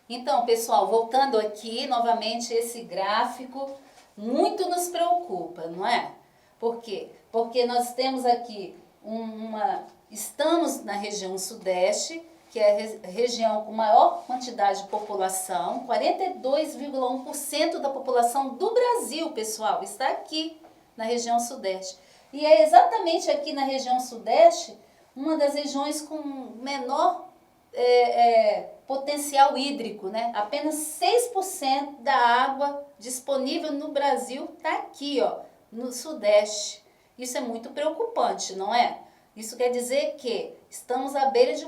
Então, pessoal, voltando aqui, novamente, esse gráfico muito nos preocupa, não é? Por quê? Porque nós temos aqui estamos na região sudeste, que é a região com maior quantidade de população, 42,1% da população do Brasil, pessoal, está aqui na região sudeste. E é exatamente aqui na região sudeste, uma das regiões com menor potencial hídrico, né? Apenas 6% da água disponível no Brasil está aqui, ó, no Sudeste. Isso é muito preocupante, não é? Isso quer dizer que estamos à beira de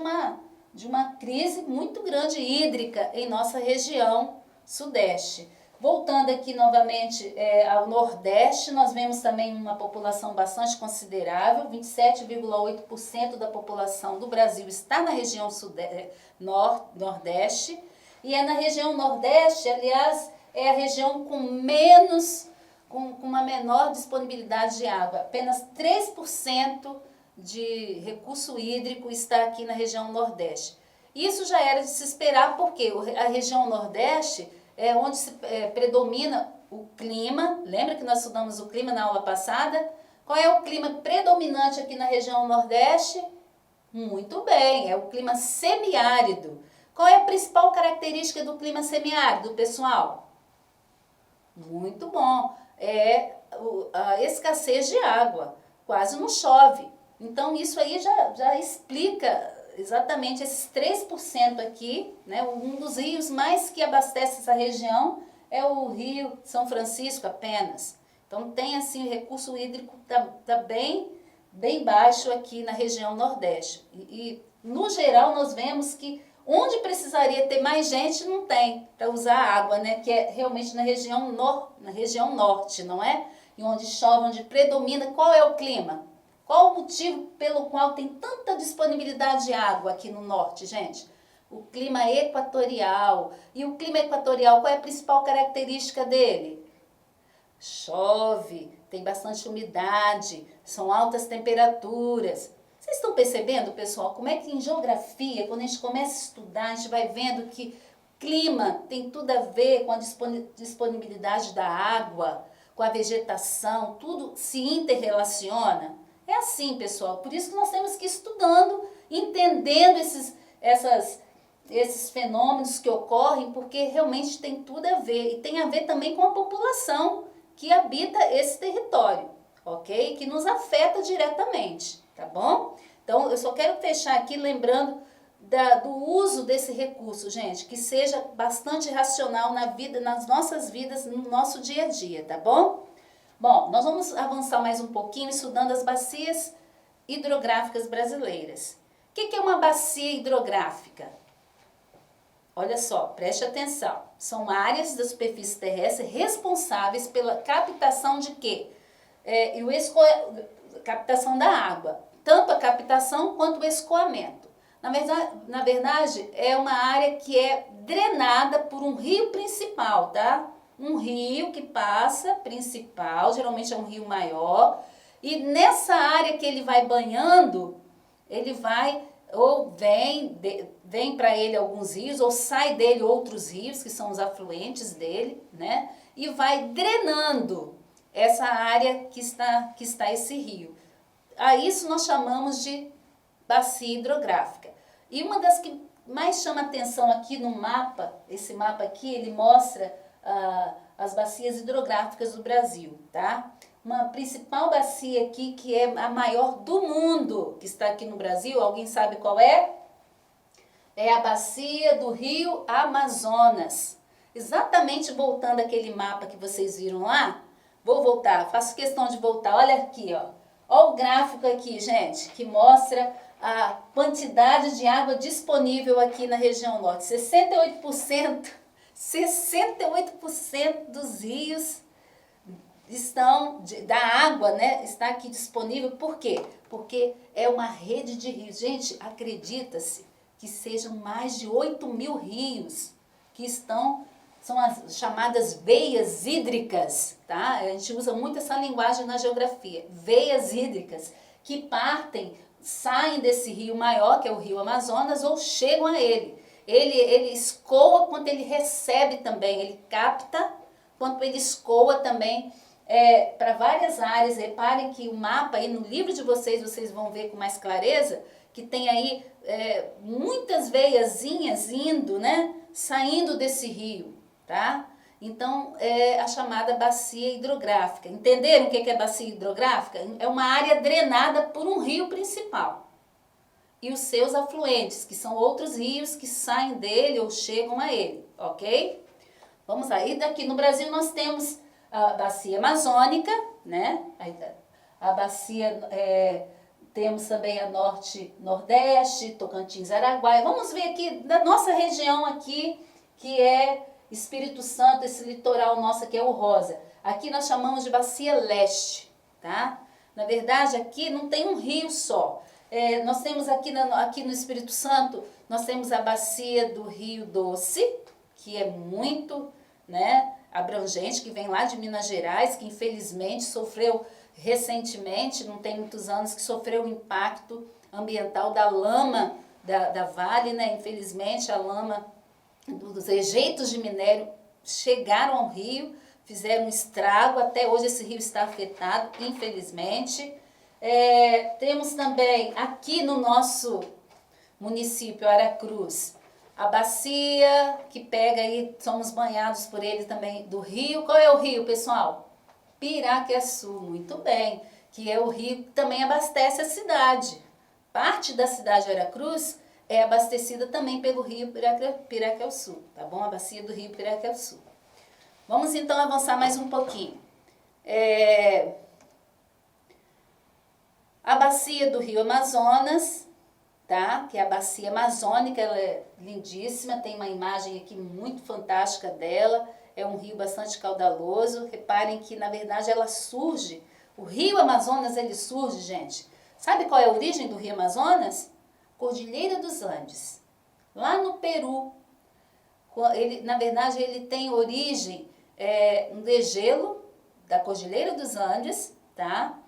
uma crise muito grande hídrica em nossa região Sudeste. Voltando aqui novamente ao Nordeste, nós vemos também uma população bastante considerável, 27,8% da população do Brasil está na região Nordeste, e é na região Nordeste, aliás, é a região com uma menor disponibilidade de água. Apenas 3% de recurso hídrico está aqui na região Nordeste. Isso já era de se esperar, porque a região Nordeste é onde predomina o clima. Lembra que nós estudamos o clima na aula passada? Qual é o clima predominante aqui na região Nordeste? Muito bem, é o clima semiárido. Qual é a principal característica do clima semiárido, pessoal? Muito bom, é a escassez de água, quase não chove. Então isso aí já explica exatamente esses 3% aqui, né? Um dos rios mais que abastece essa região é o Rio São Francisco apenas. Então tem assim, o recurso hídrico tá bem baixo aqui na região Nordeste. E no geral nós vemos que onde precisaria ter mais gente não tem para usar água, né? Que é realmente na região norte, não é? E onde chove, onde predomina, qual é o clima? Qual o motivo pelo qual tem tanta disponibilidade de água aqui no norte, gente? O clima equatorial. E o clima equatorial, qual é a principal característica dele? Chove, tem bastante umidade, são altas temperaturas. Vocês estão percebendo, pessoal, como é que em geografia, quando a gente começa a estudar, a gente vai vendo que clima tem tudo a ver com a disponibilidade da água, com a vegetação, tudo se interrelaciona? É assim, pessoal, por isso que nós temos que ir estudando, entendendo esses fenômenos que ocorrem, porque realmente tem tudo a ver, e tem a ver também com a população que habita esse território, ok? Que nos afeta diretamente, tá bom? Então, eu só quero fechar aqui lembrando do uso desse recurso, gente, que seja bastante racional nas nossas vidas, no nosso dia a dia, tá bom? Bom, nós vamos avançar mais um pouquinho estudando as bacias hidrográficas brasileiras. O que é uma bacia hidrográfica? Olha só, preste atenção. São áreas da superfície terrestre responsáveis pela captação de quê? Captação da água. Tanto a captação quanto o escoamento. Na verdade, é uma área que é drenada por um rio principal, tá? Um rio que passa, principal, geralmente é um rio maior, e nessa área que ele vai banhando, ele vai, ou vem para ele alguns rios, ou sai dele outros rios, que são os afluentes dele, né? E vai drenando essa área que está esse rio. A isso nós chamamos de bacia hidrográfica. E uma das que mais chama atenção aqui no mapa, esse mapa aqui, ele mostra as bacias hidrográficas do Brasil, tá? Uma principal bacia aqui, que é a maior do mundo, que está aqui no Brasil, alguém sabe qual é? É a bacia do Rio Amazonas. Exatamente voltando aquele mapa que vocês viram lá, vou voltar, faço questão de voltar, olha aqui, ó. Olha o gráfico aqui, gente, que mostra a quantidade de água disponível aqui na região norte. 68% dos rios da água, né, está aqui disponível. Por quê? Porque é uma rede de rios. Gente, acredita-se que sejam mais de 8.000 rios que são as chamadas veias hídricas, tá? A gente usa muito essa linguagem na geografia. Veias hídricas que saem desse rio maior, que é o Rio Amazonas, ou chegam a ele. Ele escoa quanto ele recebe também, ele capta quanto ele escoa também para várias áreas. Reparem que o mapa aí no livro de vocês vão ver com mais clareza, que tem aí muitas veiazinhas indo, né, saindo desse rio, tá? Então, é a chamada bacia hidrográfica. Entenderam o que é bacia hidrográfica? É uma área drenada por um rio principal e os seus afluentes, que são outros rios que saem dele ou chegam a ele, ok? Vamos lá. E daqui no Brasil nós temos a bacia amazônica, né? A bacia, temos também a norte-nordeste, Tocantins, Araguaia. Vamos ver aqui da nossa região aqui, que é Espírito Santo, esse litoral nosso aqui é o rosa. Aqui nós chamamos de bacia leste, tá? Na verdade, aqui não tem um rio só. Nós temos aqui no Espírito Santo, nós temos a bacia do Rio Doce, que é muito, né, abrangente, que vem lá de Minas Gerais, que infelizmente sofreu recentemente, não tem muitos anos, que sofreu o impacto ambiental da lama da Vale, né? Infelizmente a lama dos rejeitos de minério chegaram ao rio, fizeram um estrago, até hoje esse rio está afetado, infelizmente. Temos também aqui no nosso município Aracruz, a bacia que pega aí, somos banhados por ele também, do rio. Qual é o rio, pessoal? Piraqueçu, muito bem, que é o rio que também abastece a cidade. Parte da cidade de Aracruz é abastecida também pelo rio Piraqueçu, tá bom? A bacia do rio Piraqueçu. Vamos então avançar mais um pouquinho. A bacia do rio Amazonas, tá? Que é a bacia amazônica, ela é lindíssima, tem uma imagem aqui muito fantástica dela, é um rio bastante caudaloso. Reparem que na verdade ela surge, o rio Amazonas ele surge, gente. Sabe qual é a origem do rio Amazonas? Cordilheira dos Andes, lá no Peru. Na verdade ele tem origem um degelo da Cordilheira dos Andes, tá?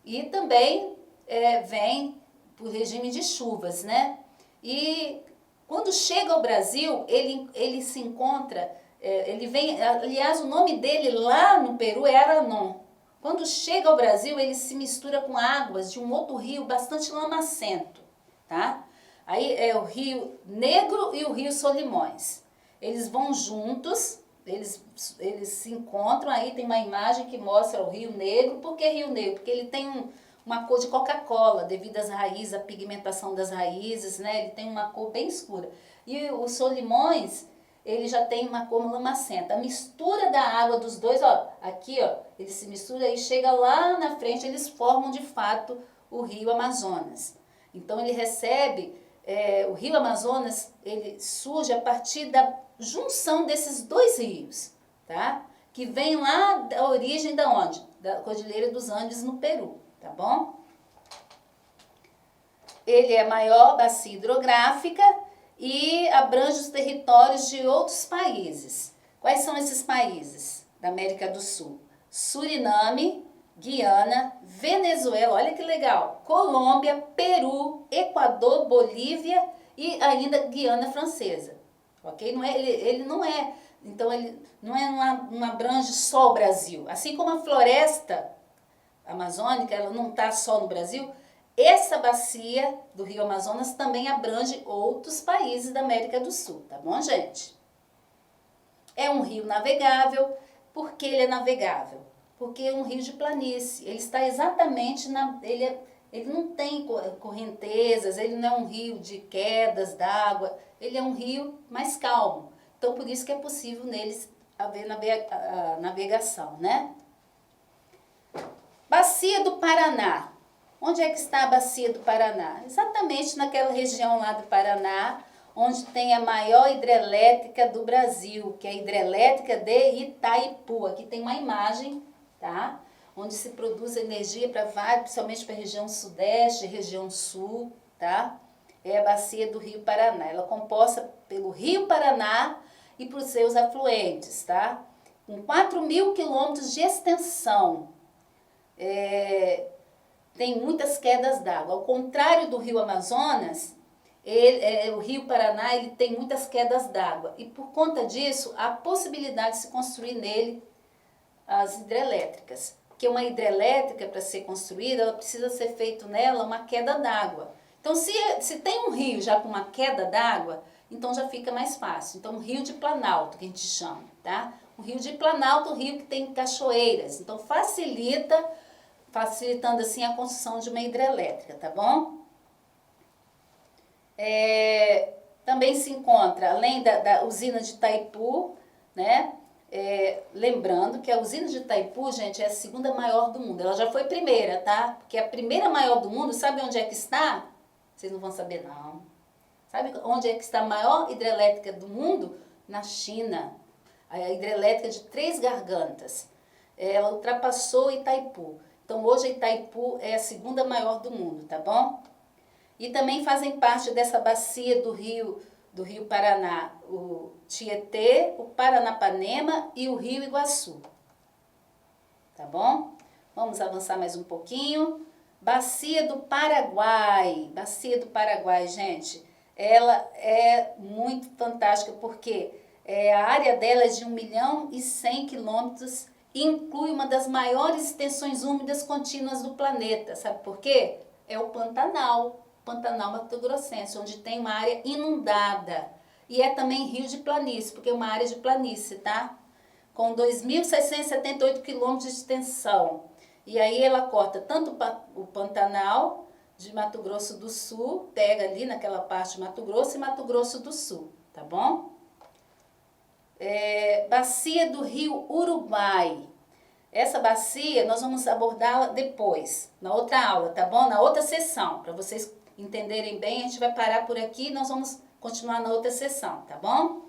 E também vem por regime de chuvas, né? E quando chega ao Brasil, ele se encontra, ele vem, aliás, o nome dele lá no Peru é Aranon. Quando chega ao Brasil, ele se mistura com águas de um outro rio bastante lamacento, tá? Aí é o Rio Negro e o Rio Solimões. Eles vão juntos, eles se encontram, aí tem uma imagem que mostra o Rio Negro. Por que Rio Negro? Porque ele tem uma cor de Coca-Cola, devido às raízes, à pigmentação das raízes, né? Ele tem uma cor bem escura. E o Solimões, ele já tem uma cor lamacenta. A mistura da água dos dois, ó, aqui, ó, ele se mistura e chega lá na frente, eles formam de fato o Rio Amazonas. Então ele recebe, o Rio Amazonas, ele surge a partir da junção desses dois rios, tá? Que vem lá da origem da onde? Da Cordilheira dos Andes no Peru. Tá bom? Ele é a maior bacia hidrográfica e abrange os territórios de outros países. Quais são esses países da América do Sul? Suriname, Guiana, Venezuela, olha que legal, Colômbia, Peru, Equador, Bolívia e ainda Guiana Francesa. Ok? Ele não é, então ele não abrange só o Brasil. Assim como a floresta amazônica, ela não está só no Brasil, essa bacia do Rio Amazonas também abrange outros países da América do Sul, tá bom, gente? É um rio navegável. Por que ele é navegável? Porque é um rio de planície, ele está exatamente ele não tem correntezas, ele não é um rio de quedas d'água, ele é um rio mais calmo. Então, por isso que é possível neles haver a navegação, né? Bacia do Paraná. Onde é que está a Bacia do Paraná? Exatamente naquela região lá do Paraná, onde tem a maior hidrelétrica do Brasil, que é a hidrelétrica de Itaipu. Aqui tem uma imagem, tá? Onde se produz energia para vários, principalmente para a região sudeste, região sul, tá? É a Bacia do Rio Paraná. Ela é composta pelo Rio Paraná e por seus afluentes, tá? Com 4.000 quilômetros de extensão. Tem muitas quedas d'água. Ao contrário do Rio Amazonas, o Rio Paraná ele tem muitas quedas d'água e por conta disso há possibilidade de se construir nele as hidrelétricas. Porque uma hidrelétrica, para ser construída, ela precisa ser feito nela uma queda d'água. Então, se tem um rio já com uma queda d'água, então já fica mais fácil. Então, um rio de planalto, que a gente chama, tá? Um rio de planalto, um rio que tem cachoeiras. Então, facilitando assim a construção de uma hidrelétrica, tá bom? Também se encontra, além da usina de Itaipu, né? Lembrando que a usina de Itaipu, gente, é a segunda maior do mundo. Ela já foi primeira, tá? Porque a primeira maior do mundo, sabe onde é que está? Vocês não vão saber, não. Sabe onde é que está a maior hidrelétrica do mundo? Na China. A hidrelétrica de Três Gargantas. Ela ultrapassou Itaipu. Então, hoje Itaipu é a segunda maior do mundo, tá bom? E também fazem parte dessa bacia do Rio Paraná, o Tietê, o Paranapanema e o Rio Iguaçu. Tá bom? Vamos avançar mais um pouquinho. Bacia do Paraguai. Bacia do Paraguai, gente, ela é muito fantástica porque a área dela é de 1.100.000 quilômetros e inclui uma das maiores extensões úmidas contínuas do planeta. Sabe por quê? É o Pantanal Mato Grossense, onde tem uma área inundada. E é também rio de planície, porque é uma área de planície, tá? Com 2.678 quilômetros de extensão. E aí ela corta tanto o Pantanal de Mato Grosso do Sul, pega ali naquela parte de Mato Grosso e Mato Grosso do Sul, tá bom? Bacia do Rio Uruguai. Essa bacia nós vamos abordá-la depois, na outra aula, tá bom? Na outra sessão, para vocês entenderem bem, a gente vai parar por aqui e nós vamos continuar na outra sessão, tá bom?